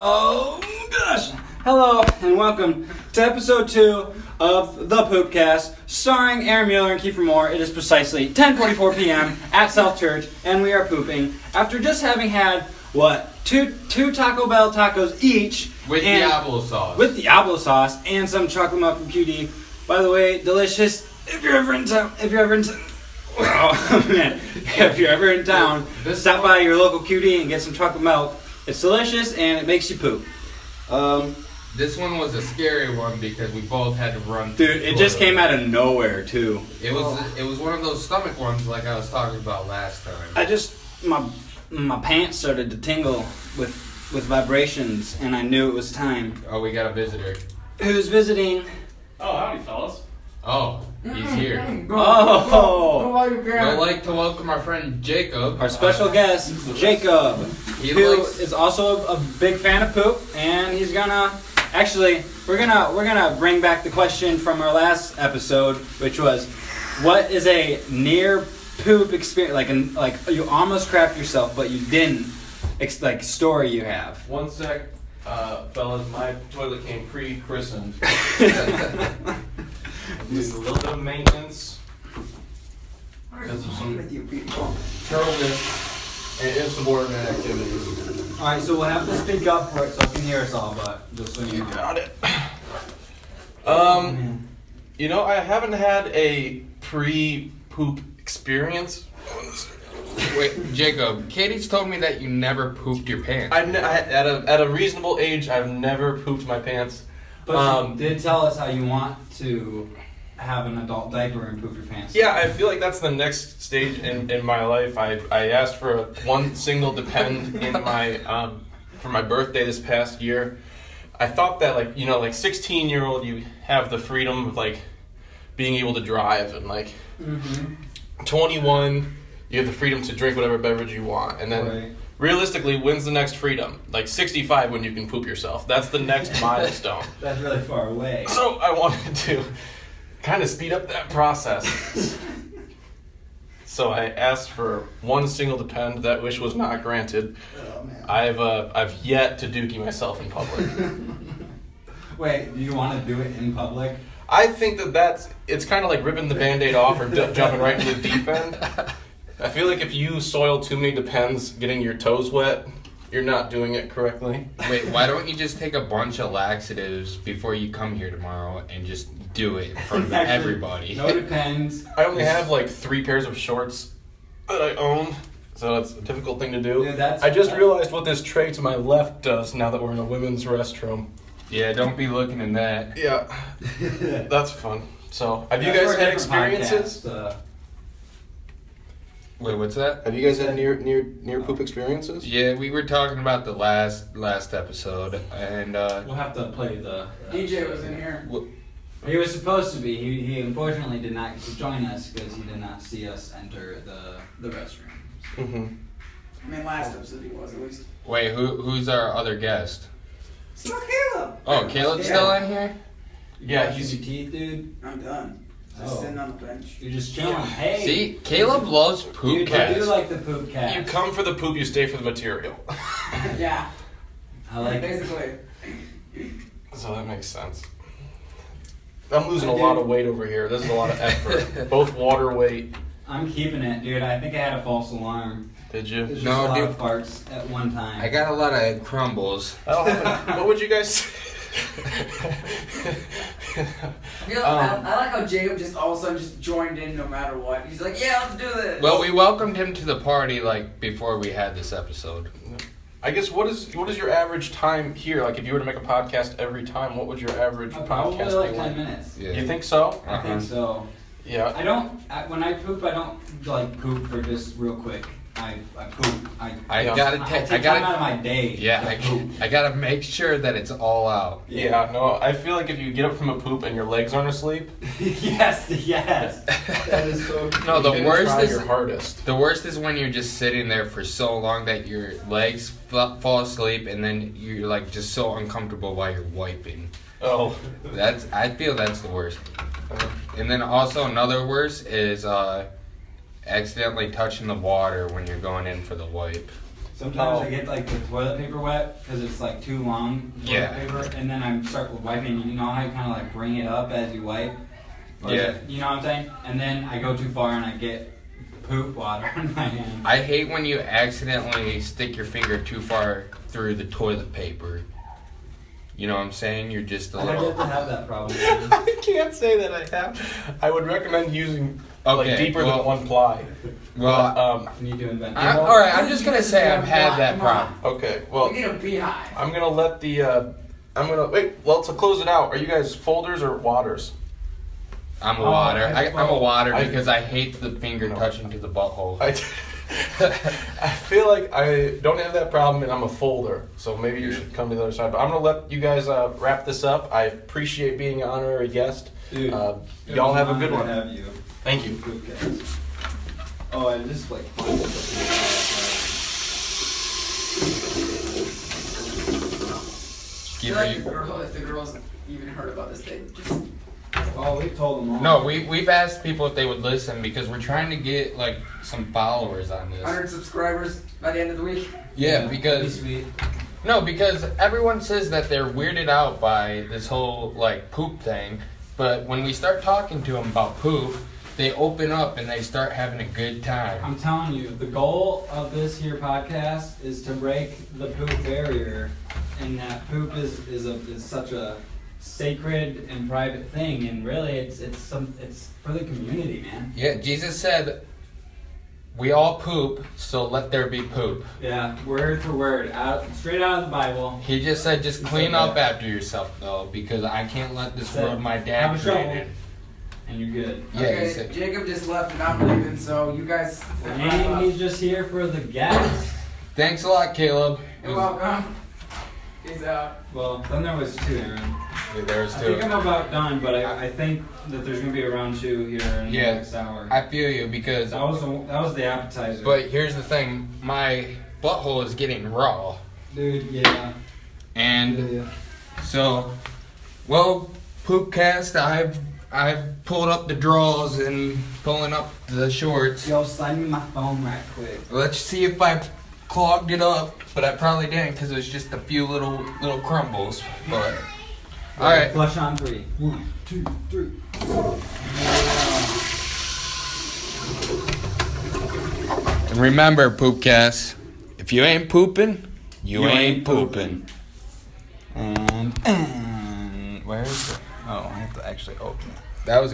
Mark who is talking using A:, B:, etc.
A: Oh gosh! Hello and welcome to episode 2 of The Poopcast, starring Aaron Mueller and Kiefer Moore. It is precisely 10:44 p.m. at South Church, and we are pooping after just having had two Taco Bell tacos each
B: with Diablo sauce.
A: With Diablo sauce and some chocolate milk from QD. By the way, delicious. If you're ever in town, oh man, if you're ever in town, stop by your local QD and get some chocolate milk. It's delicious and it makes you poop.
B: This one was a scary one because we both had to run.
A: Dude, it just came out of nowhere too.
B: It was one of those stomach ones like I was talking about last time.
A: My pants started to tingle with vibrations, and I knew it was time.
B: Oh, we got a visitor.
A: Who's visiting?
C: Oh, howdy, fellas.
B: Oh, he's here.
A: Oh!
B: We'd like to welcome our friend Jacob.
A: Our special guest, Jacob, who is also a big fan of poop, and he's gonna... Actually, we're gonna bring back the question from our last episode, which was, what is a near poop experience, like you almost crapped yourself, but you didn't, story you have?
C: One sec, fellas, my toilet came pre-christened. Needs a little bit of maintenance because of some terrorist and insubordinate activities.
A: Alright, so we'll have to speak up for it so you can hear us all, but just so you
C: got it. You know, I haven't had a pre-poop experience.
B: Wait, Jacob, Katie's told me that you never pooped your pants.
C: At a reasonable age, I've never pooped my pants.
A: But you did tell us how you want to have an adult diaper and poop your pants.
C: Yeah, I feel like that's the next stage in my life. I asked for one single depend in my for my birthday this past year. I thought that 16-year-old you have the freedom of being able to drive, and 21 you have the freedom to drink whatever beverage you want, and then realistically, when's the next freedom? 65 when you can poop yourself. That's the next milestone.
A: That's really far away.
C: So I wanted to kind of speed up that process. So I asked for one single depend. That wish was not granted.
A: Oh, man.
C: I've yet to dookie myself in public.
A: Wait, do you want to do it in public?
C: I think it's kind of like ripping the Band-Aid off or jumping right into the deep end. I feel like if you soil too many depends getting your toes wet, you're not doing it correctly.
B: Wait, why don't you just take a bunch of laxatives before you come here tomorrow and just do it in front of everybody?
A: No depends.
C: I only have 3 pairs of shorts that I own, so that's a difficult thing to do.
A: Dude,
C: I just realized what this tray to my left does now that we're in a women's restroom.
B: Yeah, don't be looking in that.
C: Yeah, that's fun. So, have you guys had experiences?
B: Wait, what's that?
C: Have you guys had near poop experiences?
B: Yeah, we were talking about the last episode, and
A: we'll have to play the...
D: DJ was in here.
A: He was supposed to be. He unfortunately did not join us because he did not see us enter the restroom.
C: Mm-hmm.
D: I mean, last episode he was, at least.
B: Wait, who's our other guest?
D: Still Caleb.
B: Oh, Caleb's still in here?
C: Yeah,
A: he's your teeth, dude.
D: I'm done. Just sitting on the bench.
A: You're just chilling. Hey.
B: See, Caleb loves poop
A: Dude,
B: cats.
A: I do like the poop cats.
C: You come for the poop, you stay for the material.
D: Yeah.
A: I like it.
D: Basically.
C: So that makes sense. I'm losing a lot of weight over here. This is a lot of effort. Both water weight.
A: I'm keeping it, dude. I think I had a false alarm.
C: Did you?
A: There's just
B: No,
A: a lot
B: dude.
A: of farts at one time.
B: I got a lot of crumbles.
C: What would you guys say?
D: I like how Jacob just all of a sudden just joined in no matter what. He's like, yeah, let's do this.
B: Well, we welcomed him to the party before we had this episode.
C: I guess what is your average time here? If you were to make a podcast every time, what would your average
A: Probably
C: podcast be
A: 10 minutes.
B: Yeah.
C: You think so?
A: I think so.
C: Yeah.
A: When I poop, I don't poop for just real quick. I poop.
B: I
A: take time out of my day.
B: Yeah, I gotta make sure that it's all out.
C: Yeah, no, I feel like if you get up from a poop and your legs aren't asleep.
A: yes. That is so true.
B: No, the worst is
C: your hardest.
B: The worst is when you're just sitting there for so long that your legs fall asleep and then you're just so uncomfortable while you're wiping.
C: Oh.
B: I feel that's the worst. And then also another worst is accidentally touching the water when you're going in for the wipe.
A: Sometimes I get like the toilet paper wet because it's like too long toilet paper, and then I start wiping. You know how you kind of like bring it up as you wipe. You know what I'm saying? And then I go too far and I get poop water in my hand.
B: I hate when you accidentally stick your finger too far through the toilet paper. You know what I'm saying? You're just a
A: I
B: little.
A: get to have that problem.
C: I can't say that I have. I would recommend using like deeper than 1 ply.
B: Well,
A: You need to invent.
B: all right. I'm just gonna say I've had that problem.
C: Okay, well,
D: You need a beehive.
C: I'm gonna let the. Wait. Well, to close it out, are you guys folders or waters?
B: I'm a water. I'm a water
C: I-
B: because I hate the finger touching to the butthole.
C: I feel like I don't have that problem, and I'm a folder. So maybe you should come to the other side. But I'm gonna let you guys wrap this up. I appreciate being an honorary guest.
A: Dude,
C: y'all have a good one.
A: Have you.
C: Thank you.
A: Oh, I just like.
D: I feel like if the girls even heard about this, they just.
A: Oh, we told them all.
B: No, we've asked people if they would listen because we're trying to get like some followers on this.
D: 100 subscribers by the end of the week.
B: Yeah, because because everyone says that they're weirded out by this whole like poop thing, but when we start talking to them about poop, they open up and they start having a good time.
A: I'm telling you, the goal of this here podcast is to break the poop barrier, and that poop is such a sacred and private thing, and really it's for the community, man.
B: Yeah, Jesus said, "We all poop, so let there be poop."
A: Yeah, word for word, straight out of the Bible.
B: He just said, "Just clean up after yourself, though, because I can't let this
A: Said,
B: road my
A: have
B: dad
A: a shovel.
B: created."
A: And you're good.
B: Yeah, he
D: Okay,
B: said-
D: Jacob just left and I'm leaving, so you guys.
A: And he's just here for the guests.
B: Thanks a lot, Caleb.
D: You're welcome. Peace out.
A: Well, then there was 2, Aaron.
B: Yeah, there was
A: I
B: 2.
A: think I'm about done, but I think that there's gonna be a round 2 here in the next hour.
B: I feel you because.
A: That was the appetizer.
B: But here's the thing: my butthole is getting raw,
A: dude, yeah.
B: and so, well, Poopcast, I've pulled up the drawers and pulling up the shorts.
A: Yo, slide me my phone right quick.
B: Let's see if I clogged it up, but I probably didn't because it was just a few little crumbles. But all right,
A: Flush on 3. 1, 2, 3.
B: and remember, Poopcast, if you ain't pooping, you ain't pooping. And where is it? Oh, I have to actually open it. That was